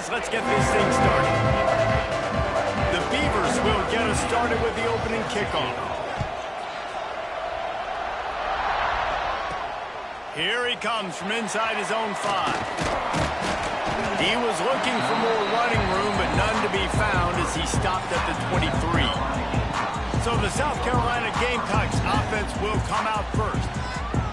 guys, let's get this thing started. The Beavers will get us started with the opening kickoff. Here he comes from inside his own 5. He was looking for more running room, but none to be found as he stopped at the 23. So the South Carolina Gamecocks offense will come out first.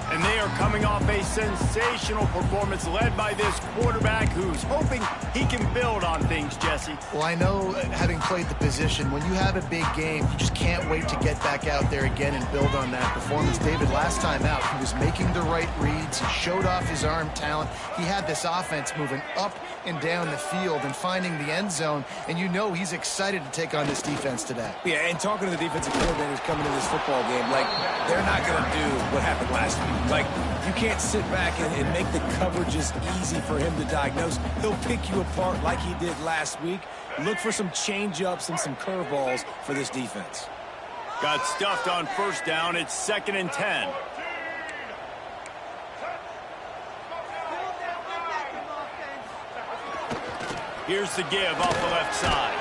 And they are coming off a sensational performance led by this quarterback who's hoping he can build on things, Jesse. Well, I know, having played the position, when you have a big game, you just can't wait to get back out there again and build on that performance. David, last time out, he was making the right reads. He showed off his arm talent. He had this offense moving up and down the field and finding the end zone. And you know he's excited to take on this defense today. Yeah, and talking to the defensive coordinators coming into this football game, like, they're not going to do what happened last week. Like, you can't sit back and make the coverages easy for him to diagnose. He'll pick you apart like he did last week. Look for some change-ups and some curveballs for this defense. Got stuffed on first down. It's 2nd and 10. Here's the give off the left side.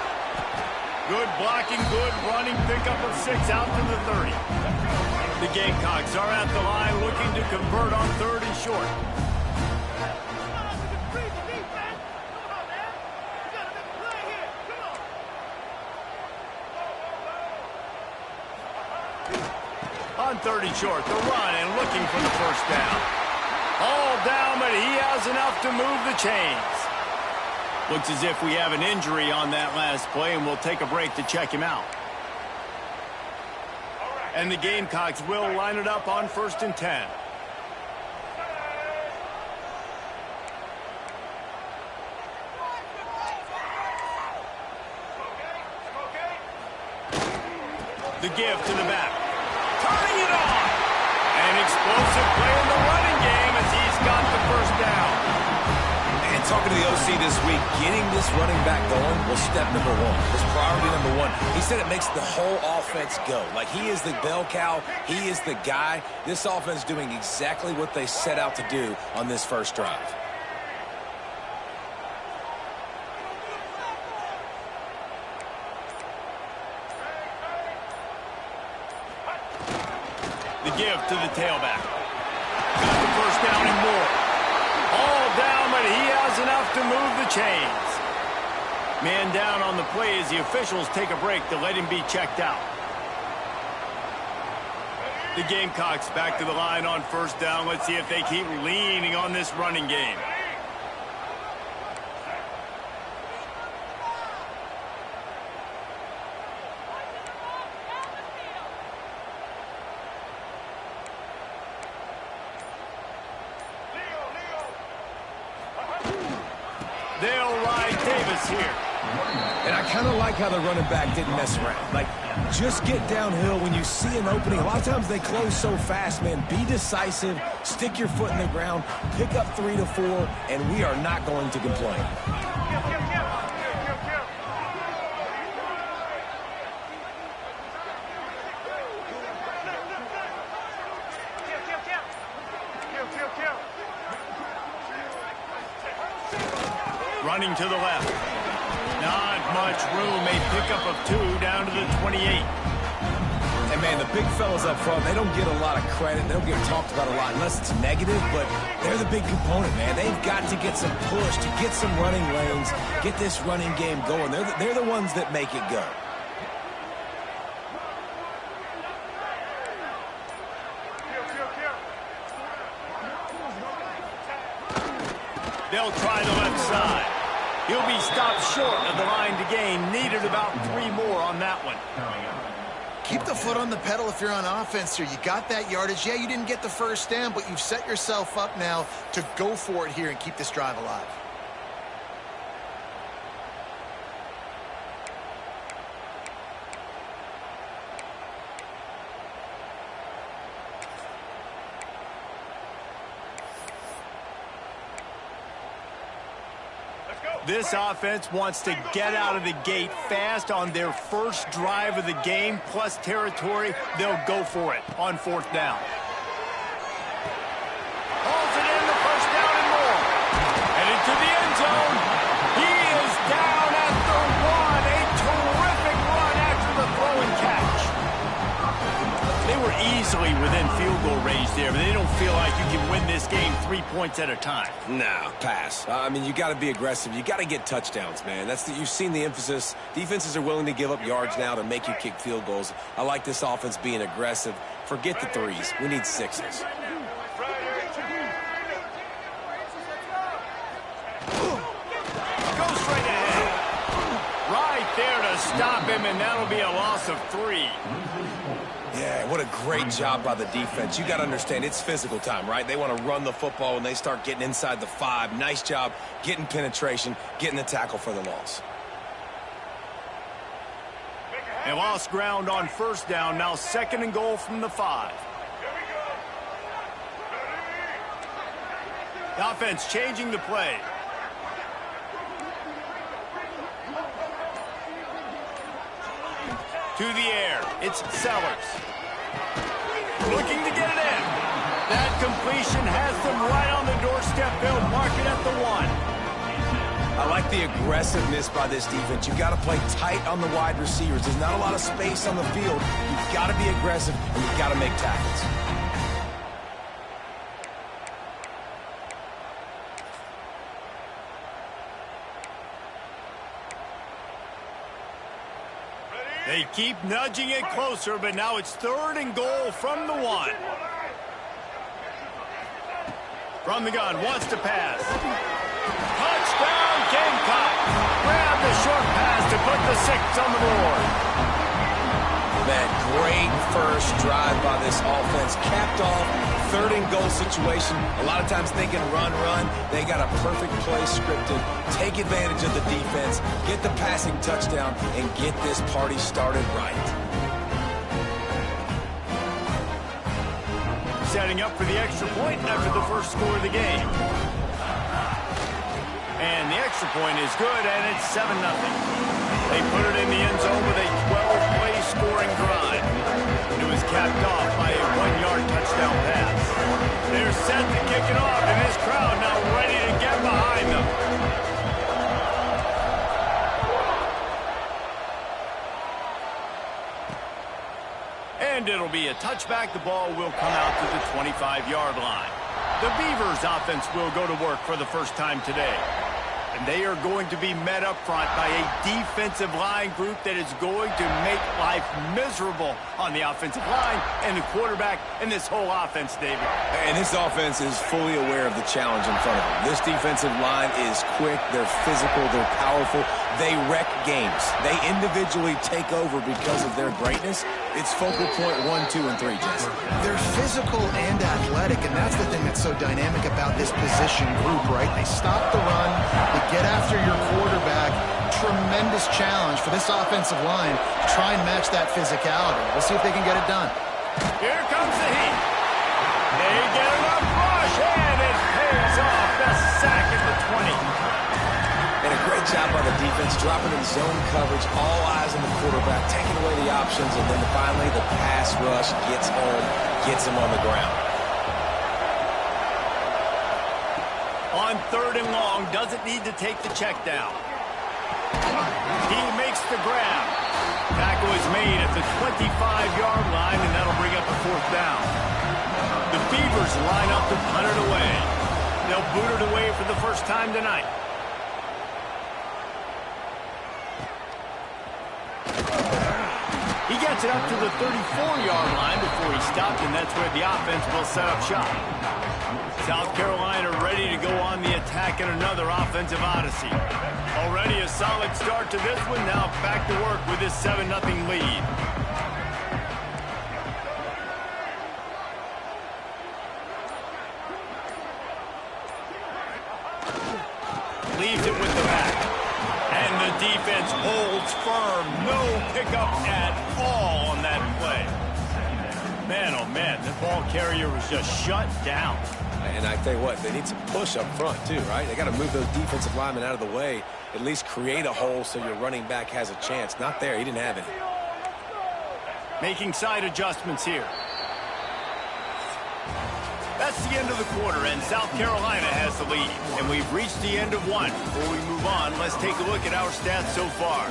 Good blocking, good running, pickup of 6 out to the 30. The Gamecocks are at the line looking to convert on 3rd and short. On 3rd and short, the run and looking for the first down. All down, but he has enough to move the chains. Looks as if we have an injury on that last play, and we'll take a break to check him out. And the Gamecocks will line it up on 1st and 10. The give to the back. Turning it on. An explosive play in the running game as he's got the first down. And talking to the OC this week, getting this running back going was step number 1. Was priority number 1. He said it makes the whole offense go. Like, he is the bell cow. He is the guy. This offense doing exactly what they set out to do on this first drive. The give to the tailback. Got the first down and more. All down, but he has enough to move the chains. Man down on the play as the officials take a break to let him be checked out. The Gamecocks back to the line on 1st down. Let's see if they keep leaning on this running game. They'll ride Davis here. And I kind of like how the running back didn't mess around. Like, just get downhill when you see an opening. A lot of times they close so fast, man. Be decisive, stick your foot in the ground, pick up 3 to 4, and we are not going to complain. Running to the left. Not much room. A pickup of 2 down to the 28. And, man, the big fellas up front, they don't get a lot of credit. They don't get talked about a lot unless it's negative, but they're the big component, man. They've got to get some push, to get some running lanes, get this running game going. They're the ones that make it go. They'll try the left side. He'll be stopped short of the line to gain. Needed about 3 more on that one. Keep the foot on the pedal if you're on offense here. You got that yardage. Yeah, you didn't get the first down, but you've set yourself up now to go for it here and keep this drive alive. This offense wants to get out of the gate fast on their first drive of the game, plus territory. They'll go for it on 4th down. Hauls it in, the first down and more. Headed to the end zone. He is this game 3 points at a time. No, pass. I mean, you got to be aggressive. You got to get touchdowns, man. You've seen the emphasis. Defenses are willing to give up yards now to make you kick field goals. I like this offense being aggressive. Forget the threes. We need sixes. Goes straight ahead. Right there to stop him, and that'll be a loss of 3. Yeah, what a great job by the defense. You got to understand, it's physical time, right? They want to run the football when they start getting inside the 5. Nice job getting penetration, getting the tackle for the loss. They lost ground on first down. Now 2nd and goal from the 5. The offense changing the play. To the air. It's Sellers. Looking to get it in. That completion has them right on the doorstep. They'll mark it at the 1. I like the aggressiveness by this defense. You've got to play tight on the wide receivers. There's not a lot of space on the field. You've got to be aggressive, and you've got to make tackles. They keep nudging it closer, but now it's 3rd and goal from the 1. From the gun, wants to pass. Touchdown, Gamecock. Grab the short pass to put the 6 on the board. That great first drive by this offense. Capped off, 3rd and goal situation. A lot of times thinking run. They got a perfect play scripted. Take advantage of the defense, get the passing touchdown, and get this party started right. Setting up for the extra point after the first score of the game. And the extra point is good, and it's 7-0. They put it in the end zone with a 12-play scoring drive. It was capped off by a 1-yard touchdown pass. They're set to kick it off, and this crowd now ready to get behind them. And it'll be a touchback. The ball will come out to the 25-yard line. The Beavers offense will go to work for the first time today. And they are going to be met up front by a defensive line group that is going to make life miserable on the offensive line and the quarterback and this whole offense, David. And this offense is fully aware of the challenge in front of them. This defensive line is quick, they're physical, they're powerful. They wreck games. They individually take over because of their greatness. It's focal point 1, 2, and 3, Jesse. They're physical and athletic, and that's the thing that's so dynamic about this position group, right? They stop the run, they get after your quarterback. Tremendous challenge for this offensive line to try and match that physicality. We'll see if they can get it done. Here comes the heat. They get enough rush, and it pays off. The sack at the 20. And a great job by the defense, dropping in zone coverage, all eyes on the quarterback, taking away the options, and then finally the pass rush gets home, gets him on the ground. On 3rd and long, doesn't need to take the check down. He makes the grab. Tackle is made at the 25-yard line, and that'll bring up a 4th down. The Beavers line up to punt it away. They'll boot it away for the first time tonight. He gets it up to the 34-yard line before he stopped, and that's where the offense will set up shop. South Carolina ready to go on the attack in another offensive odyssey. Already a solid start to this one. Now back to work with this 7-0 lead. Leaves it with the back. And the defense holds firm. No pickup at all on that play. Man, oh man, the ball carrier was just shut down. And I tell you what, they need some push up front too, right? They got to move those defensive linemen out of the way, at least create a hole so your running back has a chance. Not there, he didn't have any. Making side adjustments here. That's the end of the quarter, and South Carolina has the lead. And we've reached the end of one. Before we move on, let's take a look at our stats so far.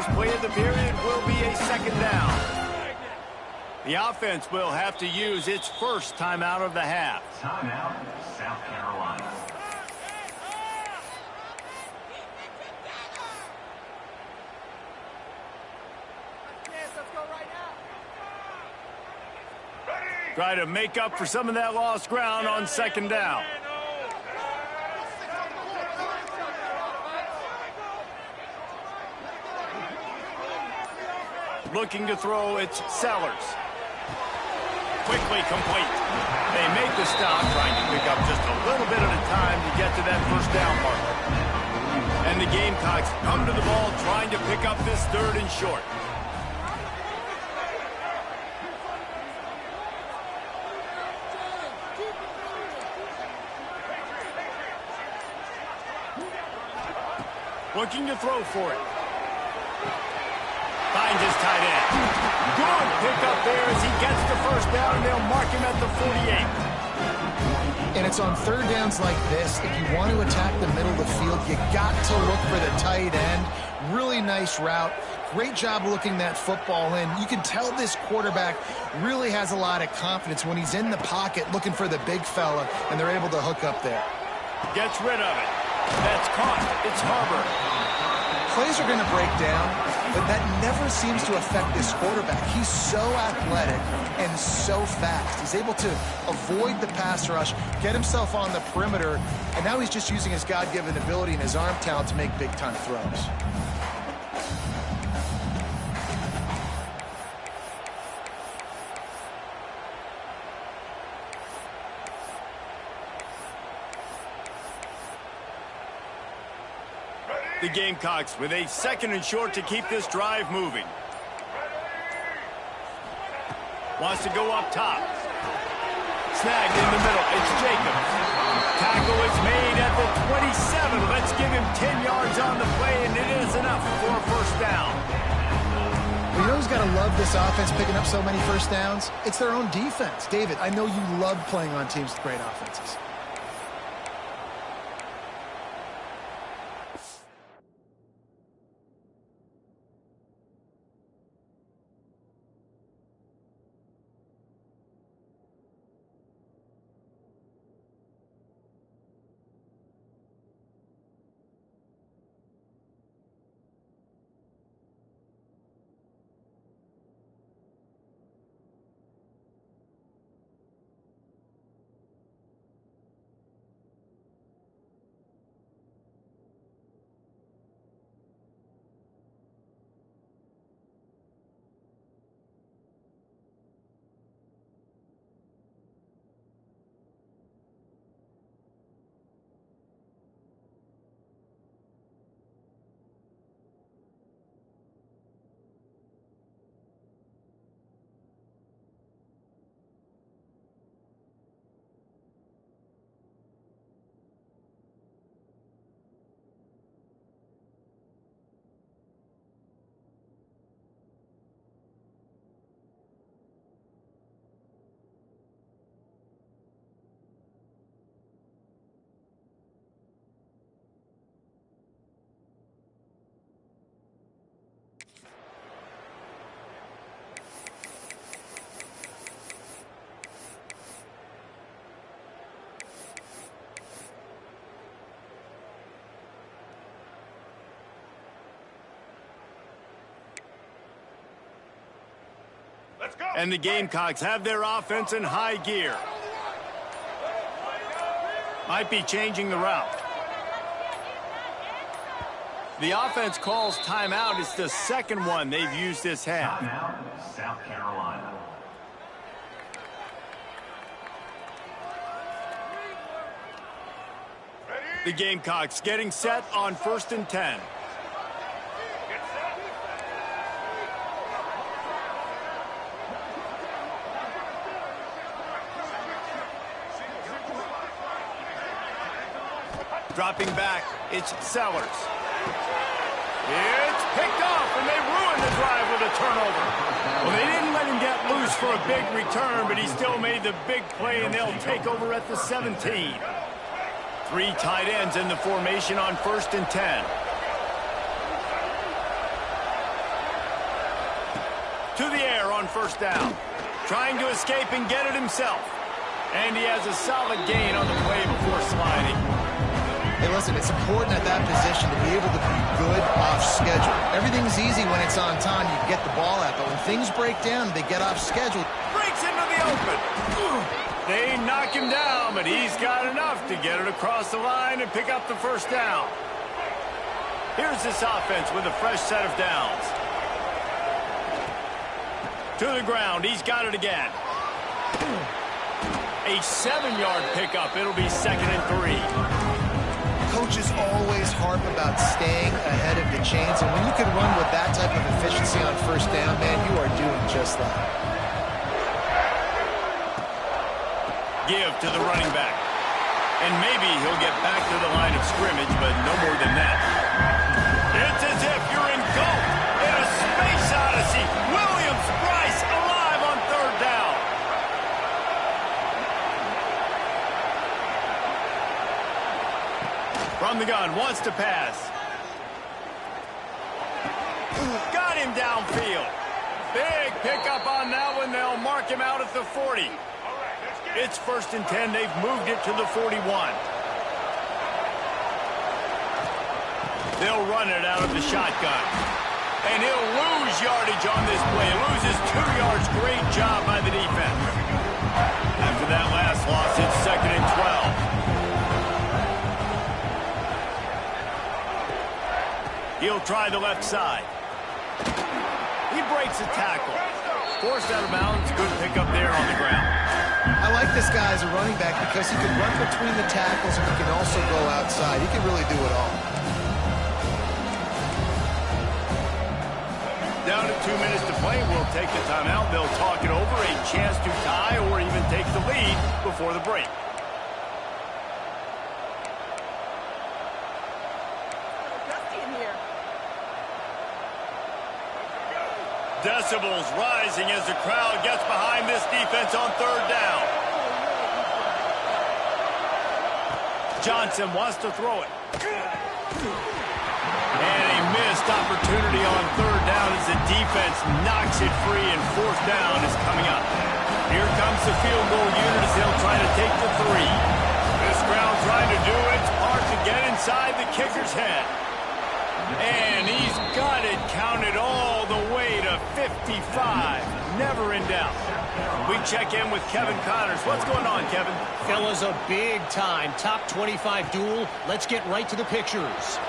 First play of the period will be a second down. The offense will have to use its first timeout of the half. Timeout, South Carolina. Try to make up for some of that lost ground on second down. Looking to throw, it's Sellers. Quickly complete. They make the stop, trying to pick up just a little bit at a time to get to that first down marker. And the Gamecocks come to the ball trying to pick up this third and short. Looking to throw for it. Finds his tight end. Good pickup there as he gets the first down, and they'll mark him at the 48. And it's on third downs like this. If you want to attack the middle of the field, you got to look for the tight end. Really nice route. Great job looking that football in. You can tell this quarterback really has a lot of confidence when he's in the pocket looking for the big fella, and they're able to hook up there. Gets rid of it. That's caught. It's Harbor. Plays are going to break down, but that never seems to affect this quarterback. He's so athletic and so fast. He's able to avoid the pass rush, get himself on the perimeter, and now he's just using his God-given ability and his arm talent to make big-time throws. The Gamecocks with a second and short to keep this drive moving. Wants to go up top. Snagged in the middle. It's Jacobs. Tackle is made at the 27. Let's give him 10 yards on the play, and it is enough for a first down. Well, you know who's got to love this offense picking up so many first downs? It's their own defense. David, I know you love playing on teams with great offenses. And the Gamecocks have their offense in high gear. Might be changing the route. The offense calls timeout. It's the second one they've used this half. Timeout, South Carolina. The Gamecocks getting set on 1st and 10. Dropping back, it's Sellers. It's picked off, and they ruined the drive with a turnover. Well, they didn't let him get loose for a big return, but he still made the big play, and they'll take over at the 17. 3 tight ends in the formation on 1st and 10. To the air on first down. Trying to escape and get it himself. And he has a solid gain on the play before sliding. Hey, listen, it's important at that position to be able to be good off schedule. Everything's easy when it's on time. You get the ball out. But when things break down, they get off schedule. Breaks into the open. They knock him down, but he's got enough to get it across the line and pick up the first down. Here's this offense with a fresh set of downs. To the ground. He's got it again. A 7-yard pickup. It'll be 2nd and 3. Coaches always harp about staying ahead of the chains, and when you can run with that type of efficiency on first down, man, you are doing just that. Give to the running back. And maybe he'll get back to the line of scrimmage, but no more than that. It's as if you're engulfed in a space odyssey. Williams-Brice alive on 3rd down. From the gun, wants to pass. Got him downfield. Big pickup on that one. They'll mark him out at the 40. It's 1st and 10. They've moved it to the 41. They'll run it out of the shotgun. And he'll lose yardage on this play. Loses 2 yards. Great job by the defense. After that last loss, it's 2nd and 12. He'll try the left side. He breaks a tackle. Forced out of bounds. Good pickup there on the ground. I like this guy as a running back because he can run between the tackles and he can also go outside. He can really do it all. Down to 2 minutes to play. We'll take the timeout. They'll talk it over. A chance to tie or even take the lead before the break. Decibels rising as the crowd gets behind this defense on 3rd down. Johnson wants to throw it. And a missed opportunity on 3rd down as the defense knocks it free, and 4th down is coming up. Here comes the field goal unit as they'll try to take the 3. This crowd trying to do its part to get inside the kicker's head. And he's got it counted all the way to 55. Never in doubt. We check in with Kevin Connors. What's going on, Kevin? Fellas, a big-time top 25 duel. Let's get right to the pictures.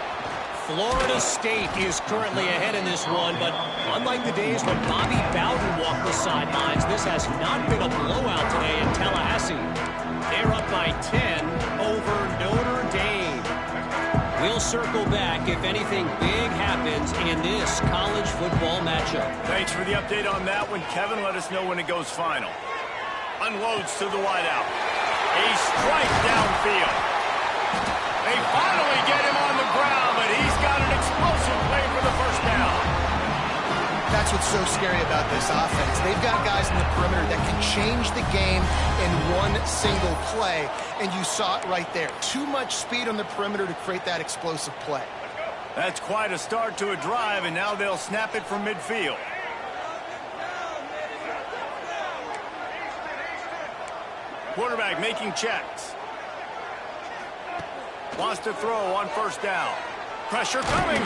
Florida State is currently ahead in this one, but unlike the days when Bobby Bowden walked the sidelines, this has not been a blowout today in Tallahassee. They're up by 10 over Notre Dame. We'll circle back if anything big happens in this college football matchup. Thanks for the update on that one, Kevin. Let us know when it goes final. Unloads to the wideout. A strike downfield. They finally get him on the ground, but he's got an explosive play for the first down. That's what's so scary about this offense. They've got guys in the perimeter that can change the game in one single play, and you saw it right there. Too much speed on the perimeter to create that explosive play. That's quite a start to a drive, and now they'll snap it from midfield. Quarterback making checks. Wants to throw on first down. Pressure coming.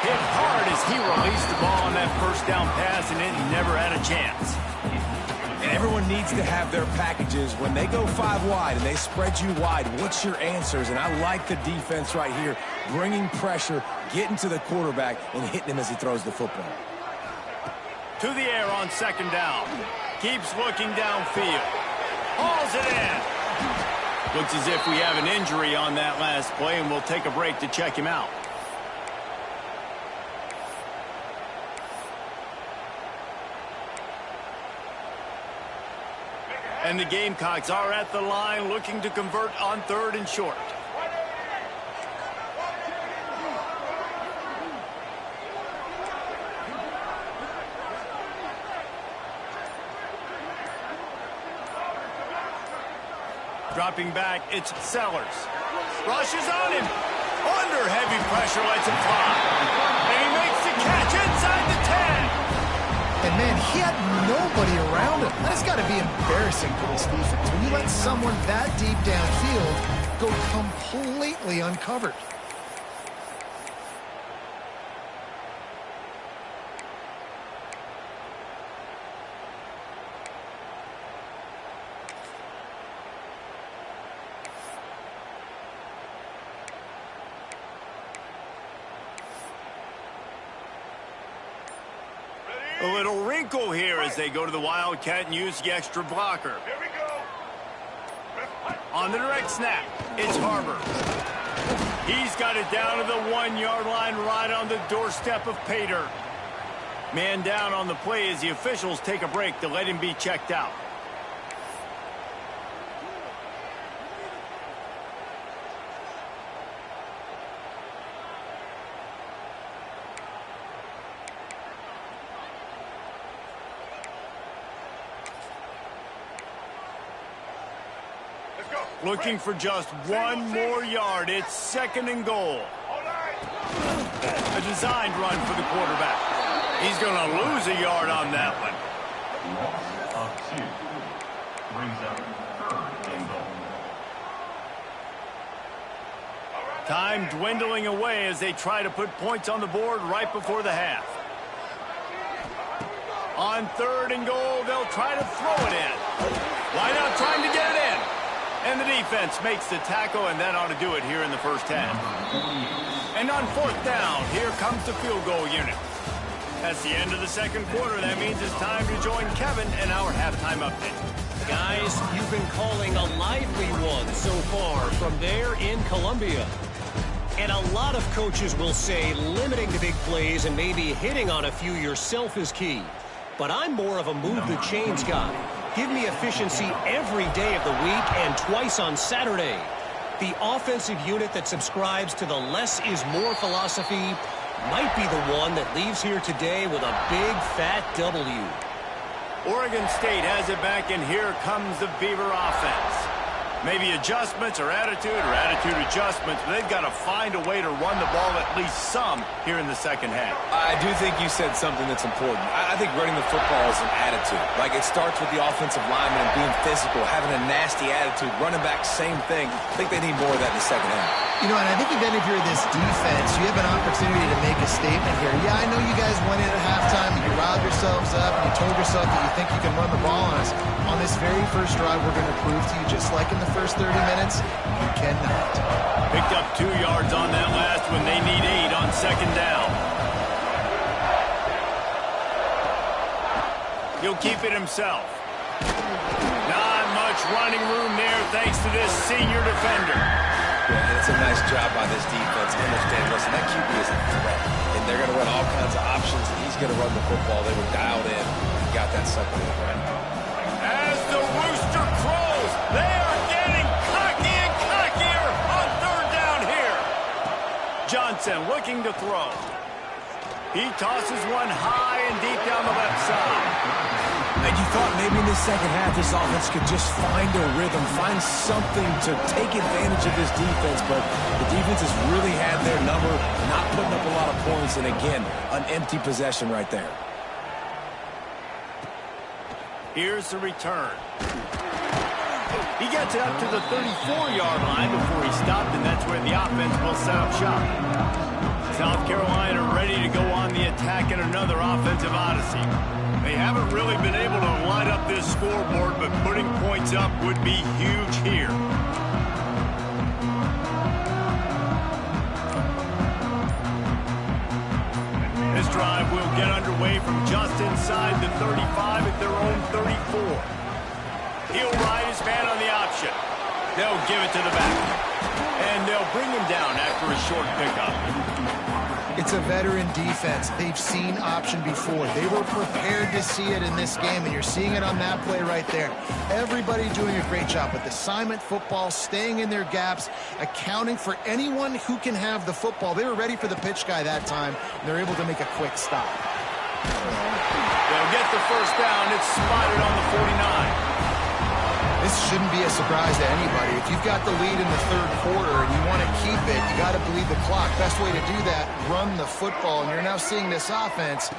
Hit hard as he released the ball on that first down pass, and it never had a chance. And everyone needs to have their packages. When they go 5 wide and they spread you wide, what's your answers? And I like the defense right here, bringing pressure, getting to the quarterback, and hitting him as he throws the football. To the air on second down. Keeps looking downfield. Hauls it in. Looks as if we have an injury on that last play, and we'll take a break to check him out. And the Gamecocks are at the line looking to convert on 3rd and short. Dropping back, it's Sellers. Rushes on him. Under heavy pressure, lets him fly. And he makes the catch inside the 10. And man, he had nobody around him. That's got to be embarrassing for this defense. When you let someone that deep downfield go completely uncovered. A little wrinkle here as they go to the Wildcat and use the extra blocker. Here we go. On the direct snap, it's Harbor. He's got it down to the 1-yard line right on the doorstep of Pater. Man down on the play as the officials take a break to let him be checked out. Looking for just one more yard. It's 2nd and goal. A designed run for the quarterback. He's going to lose a yard on that one. Loss of 2. Brings up 3rd and goal. Time dwindling away as they try to put points on the board right before the half. On 3rd and goal, they'll try to throw it in. Why not trying to get it in? And the defense makes the tackle, and that ought to do it here in the first half. And on 4th down, here comes the field goal unit. That's the end of the 2nd quarter. That means it's time to join Kevin and our halftime update. Guys, you've been calling a lively one so far from there in Columbia. And a lot of coaches will say limiting the big plays and maybe hitting on a few yourself is key. But I'm more of a move the chains guy. Give me efficiency every day of the week and twice on Saturday. The offensive unit that subscribes to the less is more philosophy might be the one that leaves here today with a big fat W. Oregon State has it back, and here comes the Beaver offense. Maybe adjustments or attitude adjustments, but they've got to find a way to run the ball at least some here in the 2nd half. I do think you said something that's important. I think running the football is an attitude. Like, it starts with the offensive lineman and being physical, having a nasty attitude. Running back, same thing. I think they need more of that in the 2nd half. You know, and I think even if you're this defense, you have an opportunity to make a statement here. Yeah, I know you guys went in at halftime and you riled yourselves up and you told yourself that you think you can run the ball on us. On this very first drive, we're going to prove to you, just like in the first 30 minutes, you cannot. Picked up 2 yards on that last one. They need 8 on 2nd down. He'll keep it himself. Not much running room there thanks to this senior defender. Yeah, and it's a nice job by this defense. Understand, listen, that QB is a threat, and they're going to run all kinds of options, and he's going to run the football. They were dialed in. He got that second one right. As the rooster crows, they are getting cocky and cockier on 3rd down here. Johnson looking to throw. He tosses one high and deep down the left side. And you thought maybe in the 2nd half this offense could just find a rhythm, find something to take advantage of this defense, but the defense has really had their number, not putting up a lot of points, and again, an empty possession right there. Here's the return. He gets it up to the 34-yard line before he stopped, and that's where the offense will set up shop. South Carolina ready to go on the attack in another offensive odyssey. They haven't really been able to light up this scoreboard, but putting points up would be huge here. This drive will get underway from just inside the 35 at their own 34. He'll ride his man on the option. They'll give it to the back. And they'll bring him down after a short pickup. It's a veteran defense. They've seen option before. They were prepared to see it in this game, and you're seeing it on that play right there. Everybody doing a great job with assignment football, staying in their gaps, accounting for anyone who can have the football. They were ready for the pitch guy that time, and they're able to make a quick stop. They'll get the first down. It's spotted on the 49. This shouldn't be a surprise to anybody. If you've got the lead in the 3rd quarter and you want to keep it, you got to bleed the clock. Best way to do that, run the football. And you're now seeing this offense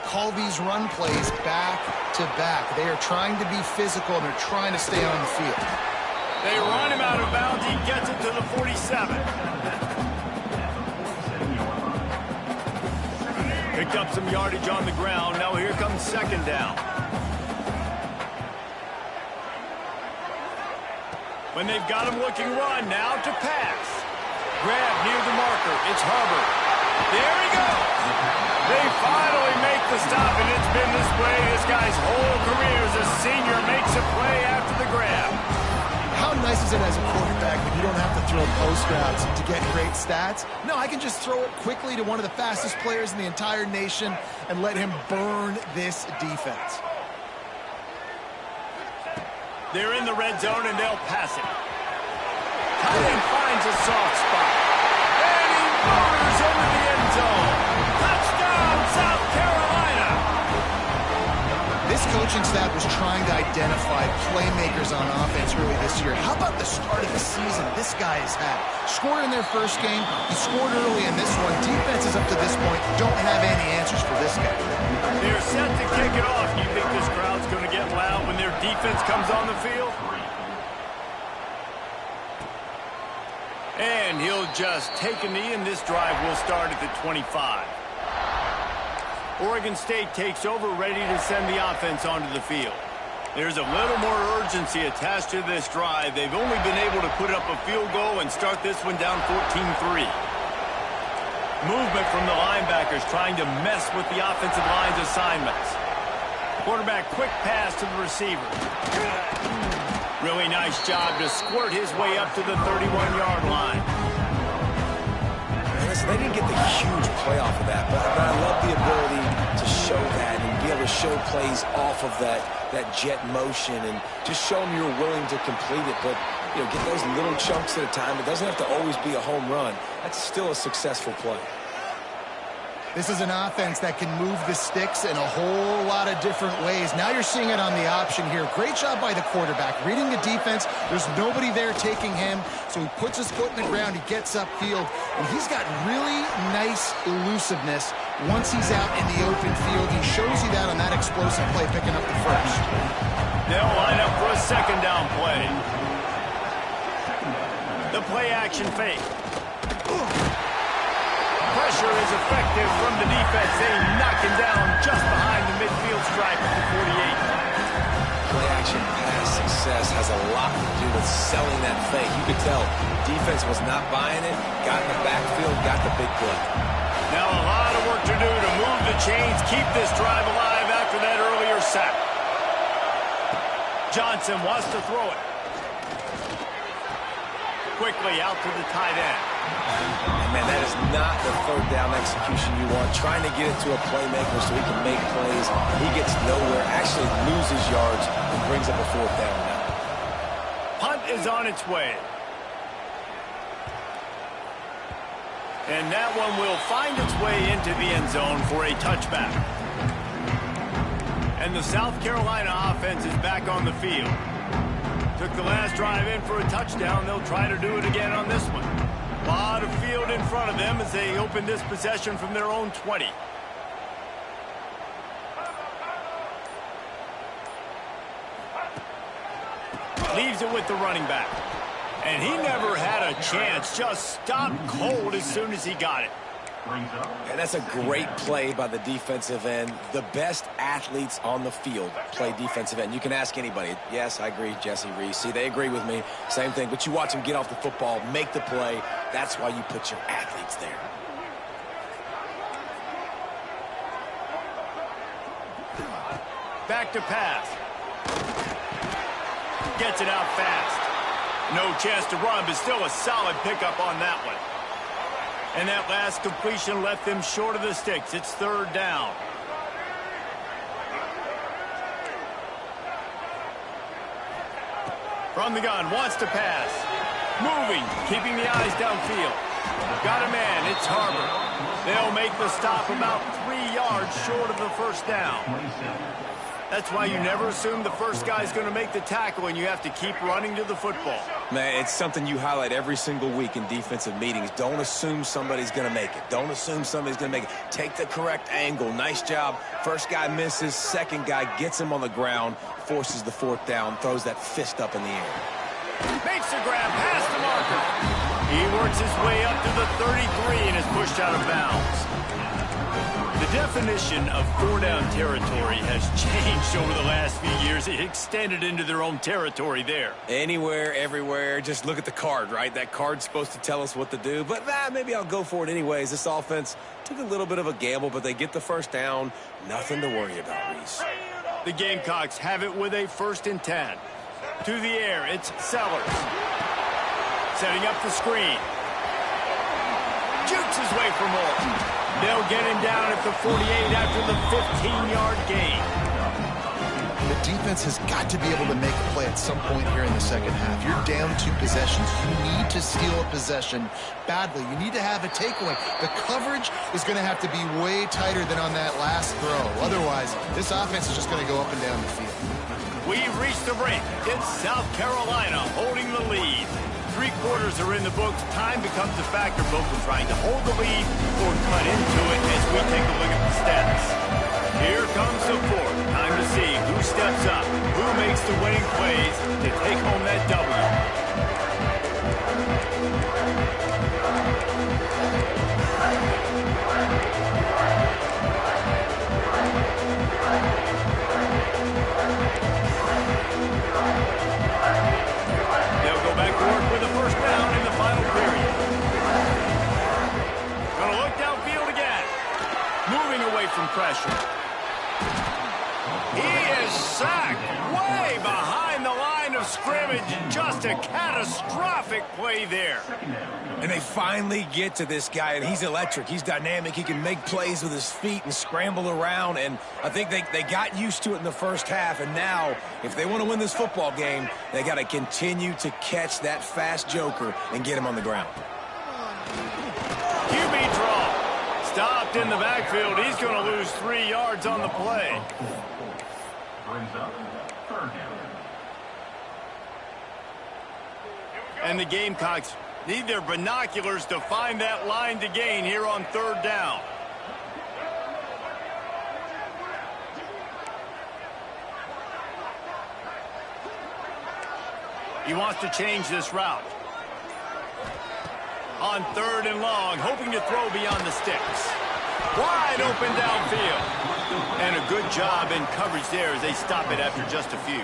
call these run plays back to back. They are trying to be physical, and they're trying to stay on the field. They run him out of bounds. He gets it to the 47. Picked up some yardage on the ground. Now here comes second down. When they've got him looking run, now to pass. Grab near the marker. It's Hubbard. There he goes. They finally make the stop, and it's been this way this guy's whole career as a senior. Makes a play after the grab. How nice is it as a quarterback when you don't have to throw post routes to get great stats? No, I can just throw it quickly to one of the fastest players in the entire nation and let him burn this defense. They're in the red zone, and they'll pass it. Tight end finds a soft spot. And he motors into the end zone. Touchdown, South Carolina! This coaching staff was trying to identify playmakers on offense early this year. How about the start of the season this guy has had? Scored in their first game. He scored early in this one. Defenses up to this point don't have any answers for this guy. They're set to kick it off. You think this crowd's going to get loud when their defense comes on the field? And he'll just take a knee, and this drive will start at the 25. Oregon State takes over, ready to send the offense onto the field. There's a little more urgency attached to this drive. They've only been able to put up a field goal and start this one down 14-3. Movement from the linebackers trying to mess with the offensive line's assignments. Quarterback quick pass to the receiver. Really nice job to squirt his way up to the 31-yard line. Listen, they didn't get the huge play off of that, but I love the ability to show that and be able to show plays off of that jet motion and just show them you're willing to complete it. But, you know, get those little chunks at a time. It doesn't have to always be a home run. That's still a successful play. This is an offense that can move the sticks in a whole lot of different ways. Now you're seeing it on the option here. Great job by the quarterback. Reading the defense, there's nobody there taking him, so he puts his foot in the ground, he gets upfield, and he's got really nice elusiveness once he's out in the open field. He shows you that on that explosive play, picking up the first. They'll line up for a second down play. The play action fake. Pressure is effective from the defense. They knock him down just behind the midfield stripe at the 48. Play action pass success has a lot to do with selling that fake. You could tell defense was not buying it, got in the backfield, got the big play. Now a lot of work to do to move the chains, keep this drive alive after that earlier sack. Johnson wants to throw it. Quickly out to the tight end. And man, that is not the third down execution you want. Trying to get it to a playmaker so he can make plays. He gets nowhere, actually loses yards, and brings up a fourth down now. Punt is on its way. And that one will find its way into the end zone for a touchback. And the South Carolina offense is back on the field. Took the last drive in for a touchdown. They'll try to do it again on this one. A lot of field in front of them as they open this possession from their own 20. Leaves it with the running back. And he never had a chance. Just stopped cold as soon as he got it. And that's a great play by the defensive end. The best athletes on the field play defensive end. You can ask anybody. Yes, I agree, Jesse Reese. See, they agree with me. Same thing. But you watch them get off the football, make the play. That's why you put your athletes there. Back to pass. Gets it out fast. No chance to run, but still a solid pickup on that one. And that last completion left them short of the sticks. It's third down. From the gun, wants to pass. Moving, keeping the eyes downfield. Got a man, it's Harbor. They'll make the stop about 3 yards short of the first down. That's why you never assume the first guy's going to make the tackle, and you have to keep running to the football. Man, it's something you highlight every single week in defensive meetings. Don't assume somebody's going to make it. Don't assume somebody's going to make it. Take the correct angle. Nice job. First guy misses. Second guy gets him on the ground, forces the fourth down, throws that fist up in the air. Makes the grab past the marker. He works his way up to the 33 and is pushed out of bounds. The definition of four-down territory has changed over the last few years. It extended into their own territory there. Anywhere, everywhere. Just look at the card, right? That card's supposed to tell us what to do. But maybe I'll go for it anyways. This offense took a little bit of a gamble, but they get the first down. Nothing to worry about, Reese. The Gamecocks have it with a 1st and 10. To the air, it's Sellers. Setting up the screen. Jukes his way for more. They'll get him down at the 48 after the 15-yard gain. The defense has got to be able to make a play at some point here in the second half. You're down 2 possessions. You need to steal a possession badly. You need to have a takeaway. The coverage is going to have to be way tighter than on that last throw. Otherwise, this offense is just going to go up and down the field. We've reached the break. It's South Carolina holding the lead. 3 quarters are in the books. Time becomes a factor, both in trying to hold the lead or cut into it as we take a look at the stats. Here comes the 4th. Time to see who steps up, who makes the winning plays to take home that W. Back to work with the first down in the final period. Gonna look downfield again. Moving away from pressure. He is sacked way behind the line of scrimmage. Just a catastrophic play there. And they finally get to this guy, and he's electric. He's dynamic. He can make plays with his feet and scramble around, and I think they got used to it in the first half, and now, if they want to win this football game, they got to continue to catch that fast joker and get him on the ground. QB draw. Stopped in the backfield. He's going to lose 3 yards on the play. Brings up 3rd down. And the Gamecocks need their binoculars to find that line to gain here on 3rd down. He wants to change this route. On 3rd and long, hoping to throw beyond the sticks. Wide open downfield. And a good job in coverage there as they stop it after just a few.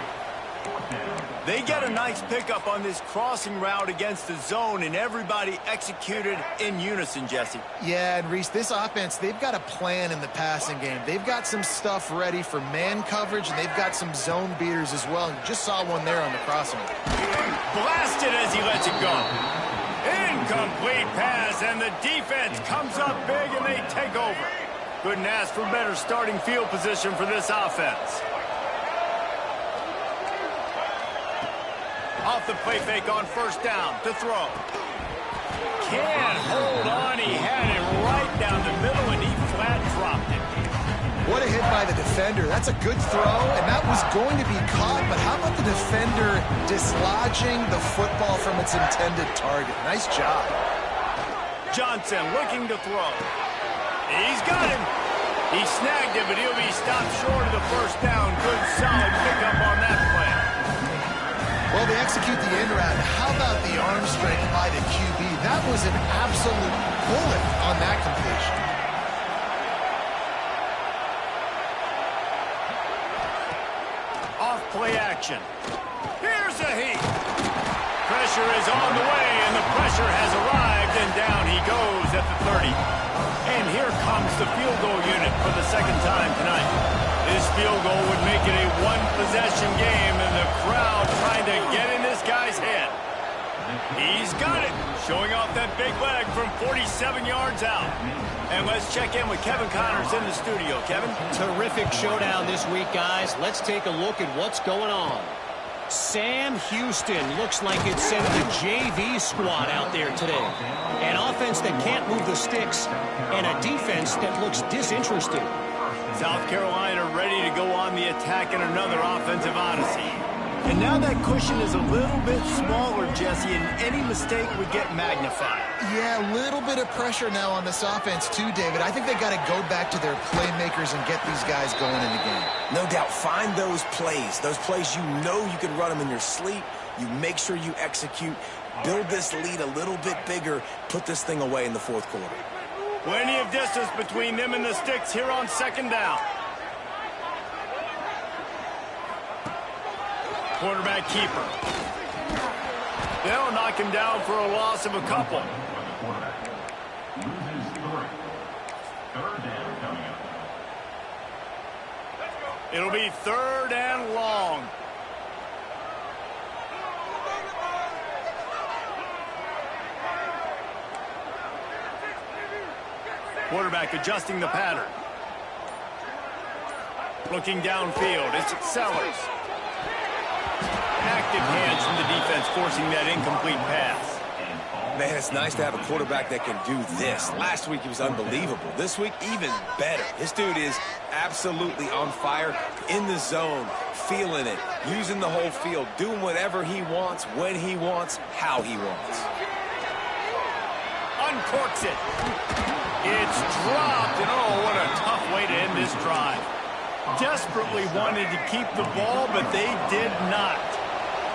They get a nice pickup on this crossing route against the zone, and everybody executed in unison, Jesse. Yeah, and Reese, this offense, they've got a plan in the passing game. They've got some stuff ready for man coverage, and they've got some zone beaters as well. And you just saw one there on the crossing. Blasted as he lets it go. Incomplete pass, and the defense comes up big, and they take over. Couldn't ask for better starting field position for this offense. Off the play fake on 1st down to throw. Can't hold on. He had it right down the middle, and he flat dropped it. What a hit by the defender. That's a good throw, and that was going to be caught, but how about the defender dislodging the football from its intended target? Nice job. Johnson looking to throw. He's got him. He snagged it, but he'll be stopped short of the 1st down. Good, solid pickup on that play. Well, they execute the end route. How about the arm strength by the QB? That was an absolute bullet on that completion. Off play action. Here's a heat. Pressure is on the way, and the pressure has arrived, and down he goes at the 30. And here comes the field goal unit for the 2nd time tonight. This field goal would make it a 1-possession game, and the crowd trying to get in this guy's head. He's got it, showing off that big leg from 47 yards out. And let's check in with Kevin Connors in the studio. Kevin? Terrific showdown this week, guys. Let's take a look at what's going on. Sam Houston looks like it's sending the JV squad out there today. An offense that can't move the sticks and a defense that looks disinterested. South Carolina ready to go on the attack in another offensive odyssey. And now that cushion is a little bit smaller, Jesse, and any mistake would get magnified. Yeah, a little bit of pressure now on this offense too, David. I think they got to go back to their playmakers and get these guys going in the game. No doubt, find those plays you know you can run them in your sleep. You make sure you execute, build this lead a little bit bigger, put this thing away in the fourth quarter. Plenty of distance between them and the sticks here on second down. Quarterback keeper. They'll knock him down for a loss of a couple. It'll be third and long. Quarterback adjusting the pattern. Looking downfield. It's Sellers. Active hands from the defense forcing that incomplete pass. Man, it's nice to have a quarterback that can do this. Last week he was unbelievable. This week, even better. This dude is absolutely on fire, in the zone, feeling it, using the whole field, doing whatever he wants, when he wants, how he wants. Uncorks it. It's dropped, and oh, what a tough way to end this drive. Desperately wanted to keep the ball, but they did not.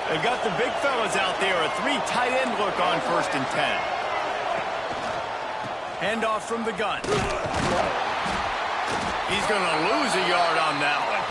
They got the big fellas out there, a 3 tight end look on 1st and 10. Handoff from the gun. He's going to lose a yard on that one.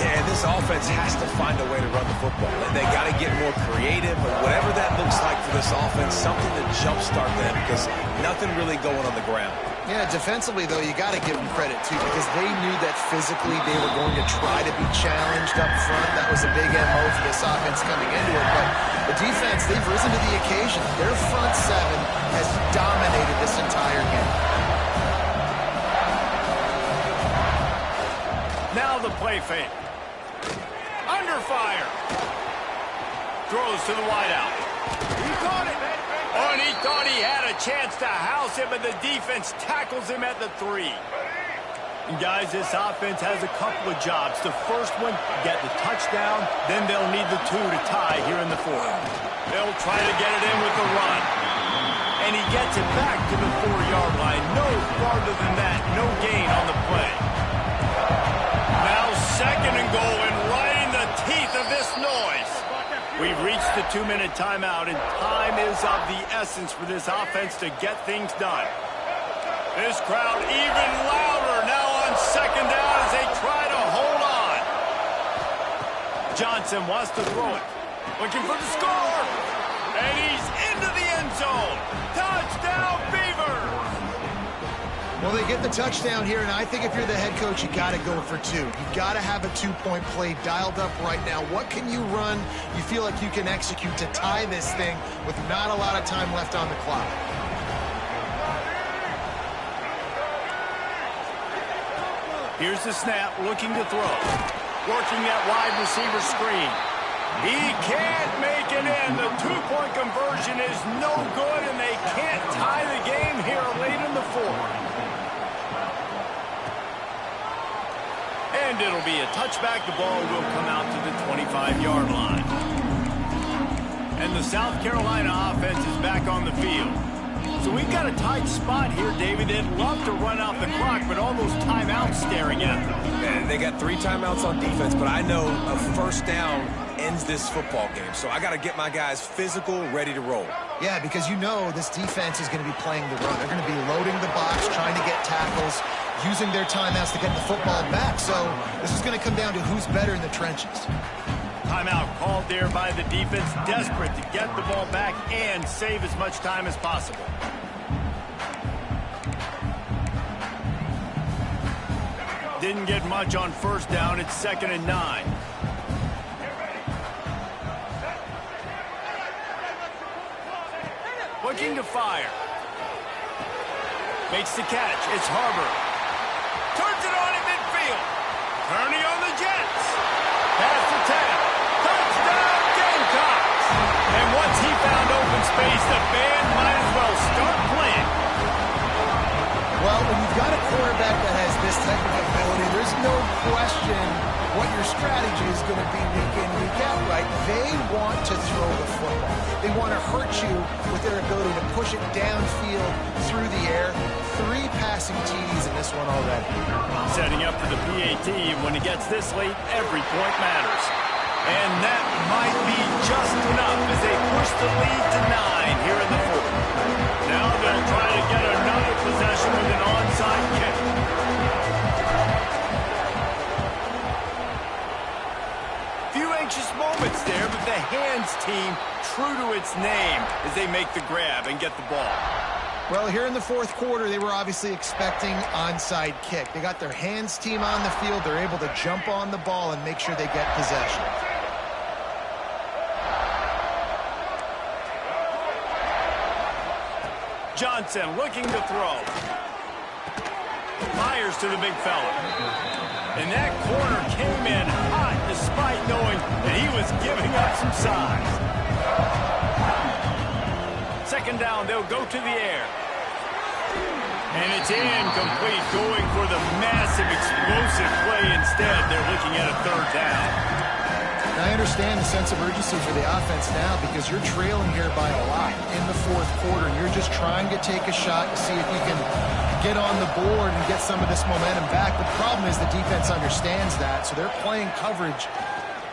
Yeah, this offense has to find a way to run the football. And they got to get more creative, but whatever that looks like for this offense, something to jumpstart them because nothing really going on the ground. Yeah, defensively, though, you got to give them credit, too, because they knew that physically they were going to try to be challenged up front. That was a big MO for this offense coming into it. But the defense, they've risen to the occasion. Their front seven has dominated this entire game. Now the play fake. Under fire. Throws to the wideout. He caught it. Oh, and he thought he had a chance to house him, but the defense tackles him at the 3. And guys, this offense has a couple of jobs. The first one, get the touchdown. Then they'll need the 2 to tie here in the 4th. They'll try to get it in with the run. And he gets it back to the 4-yard line. No farther than that. No gain on the play. Now 2nd and goal, and right in the teeth of this noise. We've reached the 2-minute timeout, and time is of the essence for this offense to get things done. This crowd even louder now on 2nd down as they try to hold on. Johnson wants to throw it. Looking for the score. And he's into the end zone. Touchdown, Beavers! Well, they get the touchdown here, and I think if you're the head coach, you got to go for 2. You got to have a 2-point play dialed up right now. What can you run you feel like you can execute to tie this thing with not a lot of time left on the clock? Here's the snap, looking to throw. Working that wide receiver screen. He can't make it in. The 2-point conversion is no good, and they can't tie the game here late in the 4th. And it'll be a touchback. The ball will come out to the 25-yard line. And the South Carolina offense is back on the field. So we've got a tight spot here, David. They'd love to run out the clock, but all those timeouts staring at them. And they got 3 timeouts on defense, but I know a 1st down ends this football game. So I got to get my guys physical, ready to roll. Yeah, because you know this defense is going to be playing the run. They're going to be loading the box, trying to get tackles, using their timeouts to get the football back. So this is going to come down to who's better in the trenches. Timeout called there by the defense, desperate to get the ball back and save as much time as possible. Didn't get much on 1st down. It's 2nd and 9. Looking to fire. Makes the catch. It's Harbor. Turns it on in midfield. Turning on the Jets. Pass to 10. And once he found open space, the band might as well start playing. Well, when you've got a quarterback that has this type of ability, there's no question what your strategy is going to be week in, week out, right? They want to throw the football. They want to hurt you with their ability to push it downfield through the air. 3 passing TDs in this one already. Setting up for the PAT. When it gets this late, every point matters. And that might be just enough as they push the lead to 9 here in the fourth. Now they'll try to get another possession with an onside kick. Few anxious moments there, but the hands team true to its name as they make the grab and get the ball. Well, here in the fourth quarter, they were obviously expecting onside kick. They got their hands team on the field. They're able to jump on the ball and make sure they get possession. Johnson looking to throw. Fires to the big fella. And that corner came in hot despite knowing that he was giving up some size. Second down, they'll go to the air. And it's incomplete, going for the massive, explosive play instead. They're looking at a third down. I understand the sense of urgency for the offense now because you're trailing here by a lot in the fourth quarter, and you're just trying to take a shot to see if you can get on the board and get some of this momentum back. The problem is the defense understands that, so they're playing coverage,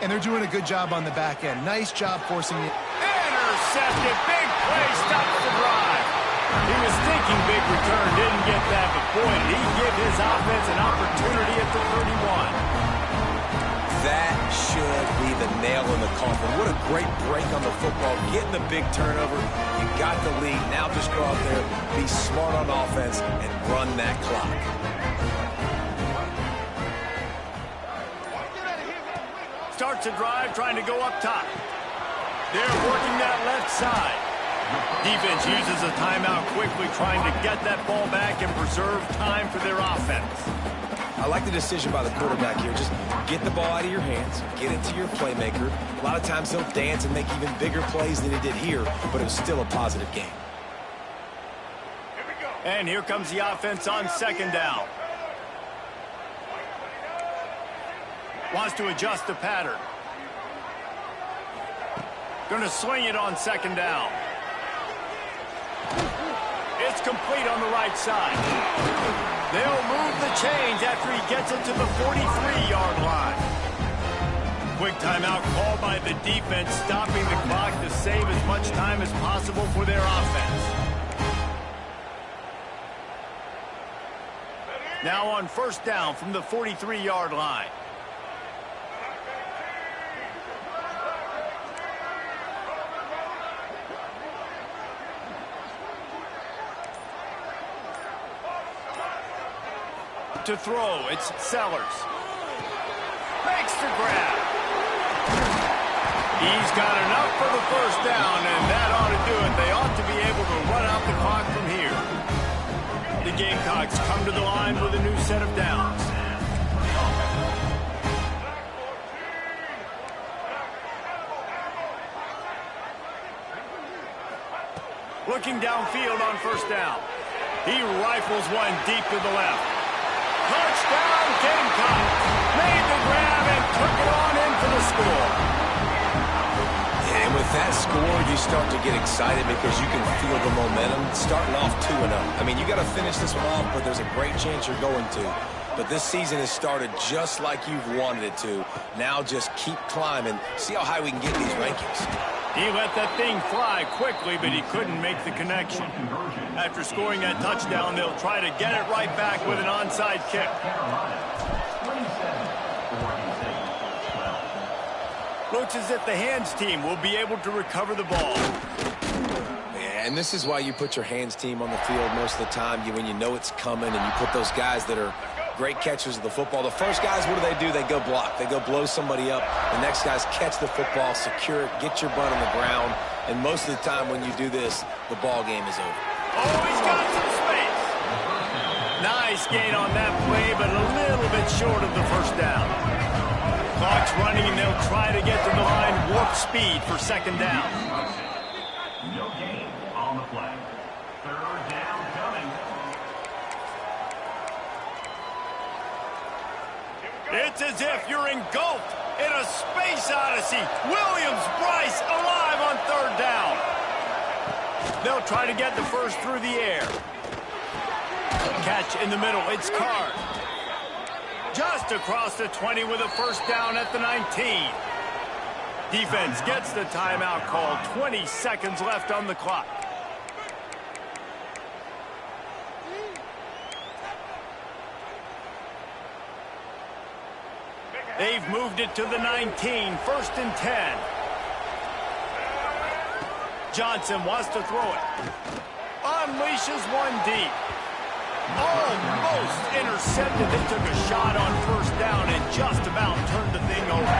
and they're doing a good job on the back end. Nice job forcing it. Intercepted, big play, stops the drive. He was thinking big return, didn't get that, but boy, did he give his offense an opportunity at the 31. That should be the nail in the coffin. What a great break on the football. Getting the big turnover. You got the lead. Now just go out there, be smart on offense, and run that clock. Starts a drive, trying to go up top. They're working that left side. Defense uses a timeout quickly, trying to get that ball back and preserve time for their offense. I like the decision by the quarterback here. Just get the ball out of your hands, get it to your playmaker. A lot of times he'll dance and make even bigger plays than he did here, but it was still a positive game. And here comes the offense on second down. Wants to adjust the pattern. Going to swing it on second down. It's complete on the right side. They'll move the chains after he gets it to the 43-yard line. Quick timeout called by the defense, stopping the clock to save as much time as possible for their offense. Now on first down from the 43-yard line. To throw, it's Sellers. Makes the grab. He's got enough for the first down, and that ought to do it. They ought to be able to run out the clock from here. The Gamecocks come to the line with a new set of downs. Looking downfield on first down. He rifles one deep to the left. Touchdown, Gamecock. Made the grab and took it on in for the score. And with that score, you start to get excited because you can feel the momentum starting off 2-0. I mean, you got to finish this one off, but there's a great chance you're going to. But this season has started just like you've wanted it to. Now just keep climbing. See how high we can get these rankings. He let that thing fly quickly, but he couldn't make the connection. After scoring that touchdown, they'll try to get it right back with an onside kick. Looks as if the hands team will be able to recover the ball. And this is why you put your hands team on the field most of the time when you know it's coming, and you put those guys that are great catchers of the football. The first guys, what do? They go block. They go blow somebody up. The next guys catch the football, secure it, get your butt on the ground. And most of the time when you do this, the ball game is over. Oh, he's got some space. Nice gain on that play, but a little bit short of the first down. Clock's running, and they'll try to get to the line warp speed for second down. No gain on the play. Third down coming. It's as if you're engulfed in a space odyssey. Williams-Brice alive on third down. They'll try to get the first through the air. Catch in the middle. It's Carr. Just across the 20 with a first down at the 19. Defense gets the timeout called. 20 seconds left on the clock. They've moved it to the 19. First and 10. Johnson wants to throw it. Unleashes one deep. Almost intercepted. They took a shot on first down and just about turned the thing over.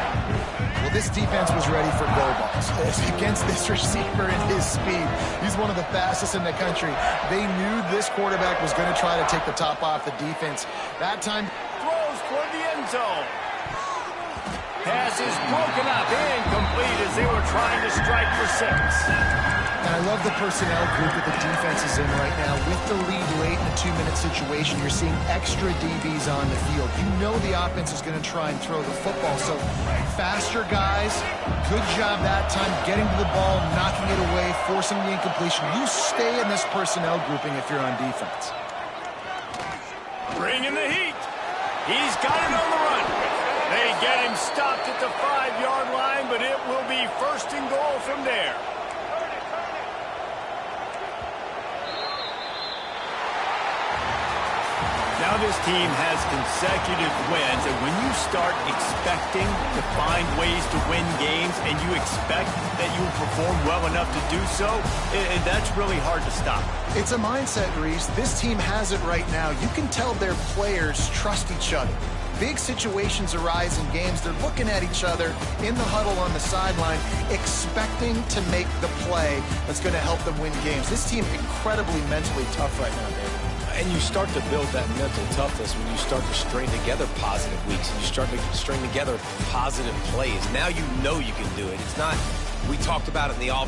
Well, this defense was ready for go balls. Against this receiver and his speed, he's one of the fastest in the country. They knew this quarterback was going to try to take the top off the defense. That time, Throws toward the end zone. Pass is broken up, incomplete as they were trying to strike for 6. and I love the personnel group that the defense is in right now. With the lead late in a 2-minute situation, you're seeing extra DBs on the field. You know the offense is going to try and throw the football, so faster guys, good job that time getting to the ball, knocking it away, forcing the incompletion. You stay in this personnel grouping if you're on defense. Bringing the heat. He's got it on the run. They get him stopped at the 5-yard line, but it will be first and goal from there. Now this team has consecutive wins, and when you start expecting to find ways to win games and you expect that you will perform well enough to do so, that's really hard to stop. It's a mindset, Reese. This team has it right now. You can tell their players trust each other. Big situations arise in games. They're looking at each other in the huddle on the sideline, expecting to make the play that's going to help them win games. This team incredibly mentally tough right now, David. And you start to build that mental toughness when you start to string together positive weeks and you start to string together positive plays. Now you know you can do it. It's not, we talked about it in the offseason.